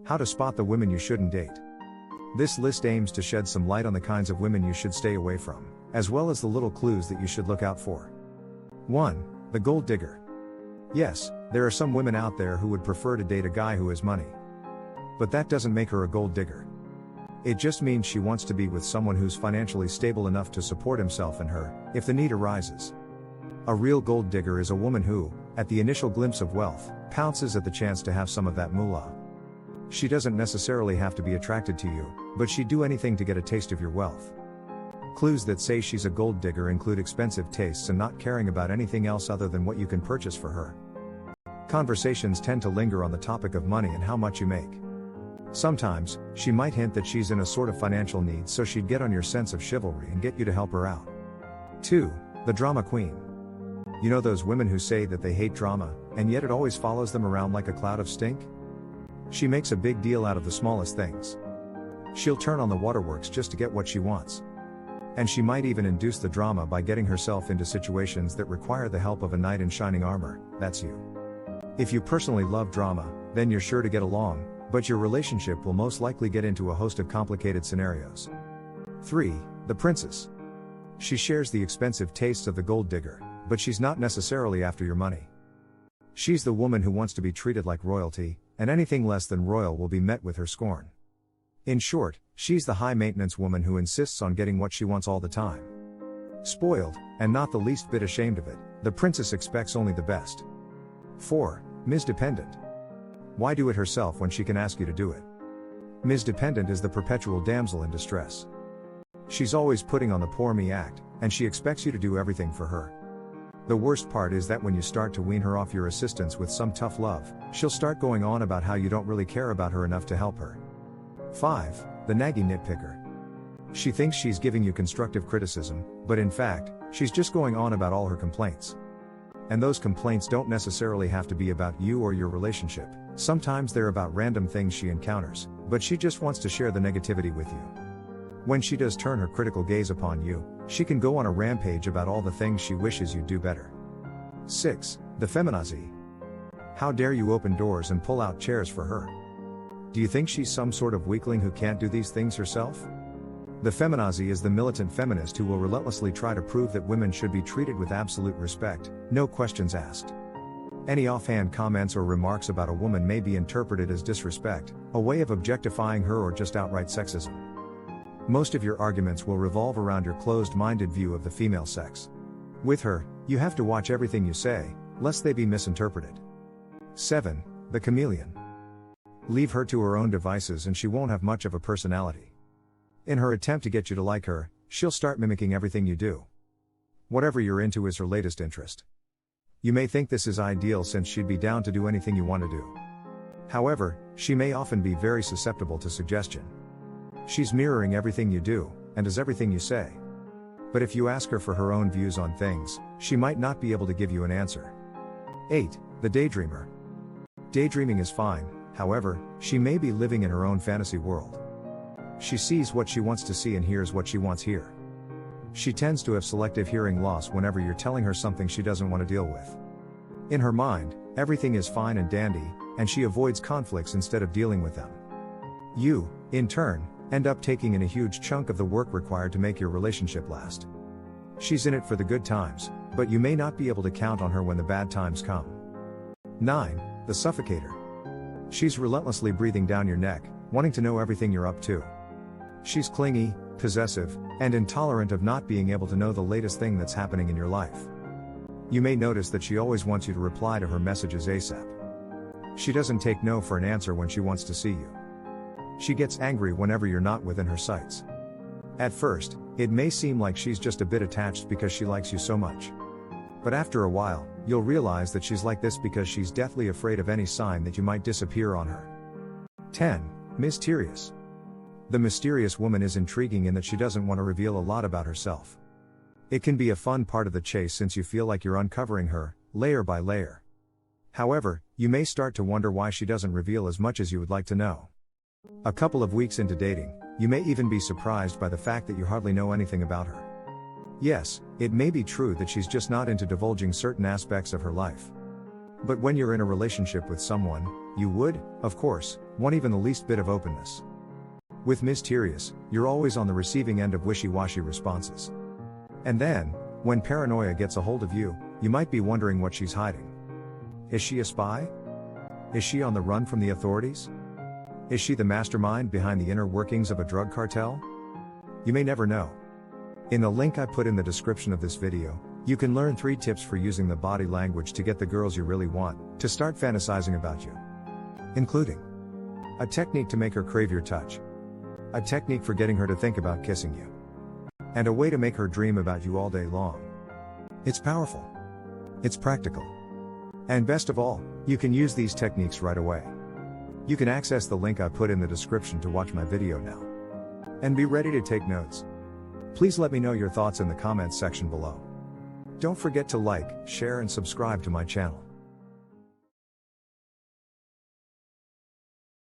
How to spot the women you shouldn't date. This list aims to shed some light on the kinds of women you should stay away from, as well as the little clues that you should look out for. 1. The gold digger. Yes, there are some women out there who would prefer to date a guy who has money. But that doesn't make her a gold digger. It just means she wants to be with someone who's financially stable enough to support himself and her, if the need arises. A real gold digger is a woman who, at the initial glimpse of wealth, pounces at the chance to have some of that moolah. She doesn't necessarily have to be attracted to you, but she'd do anything to get a taste of your wealth. Clues that say she's a gold digger include expensive tastes and not caring about anything else other than what you can purchase for her. Conversations tend to linger on the topic of money and how much you make. Sometimes, she might hint that she's in a sort of financial need, so she'd get on your sense of chivalry and get you to help her out. 2. The drama queen. You know those women who say that they hate drama, and yet it always follows them around like a cloud of stink? She makes a big deal out of the smallest things. She'll turn on the waterworks just to get what she wants. And she might even induce the drama by getting herself into situations that require the help of a knight in shining armor. That's you. If you personally love drama, then you're sure to get along, but your relationship will most likely get into a host of complicated scenarios. 3. The princess. She shares the expensive tastes of the gold digger, but she's not necessarily after your money. She's the woman who wants to be treated like royalty, and anything less than royal will be met with her scorn. In short, she's the high-maintenance woman who insists on getting what she wants all the time. Spoiled, and not the least bit ashamed of it, the princess expects only the best. 4. Ms. Dependent. Why do it herself when she can ask you to do it? Ms. Dependent is the perpetual damsel in distress. She's always putting on the poor me act, and she expects you to do everything for her. The worst part is that when you start to wean her off your assistance with some tough love, she'll start going on about how you don't really care about her enough to help her. 5. The naggy nitpicker. She thinks she's giving you constructive criticism, but in fact, she's just going on about all her complaints. And those complaints don't necessarily have to be about you or your relationship. Sometimes they're about random things she encounters, but she just wants to share the negativity with you. When she does turn her critical gaze upon you, she can go on a rampage about all the things she wishes you'd do better. 6. The feminazi. How dare you open doors and pull out chairs for her? Do you think she's some sort of weakling who can't do these things herself? The feminazi is the militant feminist who will relentlessly try to prove that women should be treated with absolute respect, no questions asked. Any offhand comments or remarks about a woman may be interpreted as disrespect, a way of objectifying her, or just outright sexism. Most of your arguments will revolve around your closed-minded view of the female sex. With her, you have to watch everything you say, lest they be misinterpreted. 7. The chameleon. Leave her to her own devices and she won't have much of a personality. In her attempt to get you to like her, she'll start mimicking everything you do. Whatever you're into is her latest interest. You may think this is ideal since she'd be down to do anything you want to do. However, she may often be very susceptible to suggestion. She's mirroring everything you do, and does everything you say. But if you ask her for her own views on things, she might not be able to give you an answer. 8. The daydreamer. Daydreaming is fine, however, she may be living in her own fantasy world. She sees what she wants to see and hears what she wants hear. She tends to have selective hearing loss whenever you're telling her something she doesn't want to deal with. In her mind, everything is fine and dandy, and she avoids conflicts instead of dealing with them. You, in turn, end up taking in a huge chunk of the work required to make your relationship last. She's in it for the good times, but you may not be able to count on her when the bad times come. 9. The suffocator. She's relentlessly breathing down your neck, wanting to know everything you're up to. She's clingy, possessive, and intolerant of not being able to know the latest thing that's happening in your life. You may notice that she always wants you to reply to her messages ASAP. She doesn't take no for an answer when she wants to see you. She gets angry whenever you're not within her sights. At first, it may seem like she's just a bit attached because she likes you so much. But after a while, you'll realize that she's like this because she's deathly afraid of any sign that you might disappear on her. 10. Mysterious. The mysterious woman is intriguing in that she doesn't want to reveal a lot about herself. It can be a fun part of the chase since you feel like you're uncovering her, layer by layer. However, you may start to wonder why she doesn't reveal as much as you would like to know. A couple of weeks into dating, you may even be surprised by the fact that you hardly know anything about her. Yes, it may be true that she's just not into divulging certain aspects of her life. But when you're in a relationship with someone, you would, of course, want even the least bit of openness. With Mysterious, you're always on the receiving end of wishy-washy responses. And then, when paranoia gets a hold of you, you might be wondering what she's hiding. Is she a spy? Is she on the run from the authorities? Is she the mastermind behind the inner workings of a drug cartel? You may never know. In the link I put in the description of this video, you can learn 3 tips for using the body language to get the girls you really want to start fantasizing about you. Including a technique to make her crave your touch, a technique for getting her to think about kissing you, and a way to make her dream about you all day long. It's powerful. It's practical. And best of all, you can use these techniques right away. You can access the link I put in the description to watch my video now. And be ready to take notes. Please let me know your thoughts in the comments section below. Don't forget to like, share and subscribe to my channel.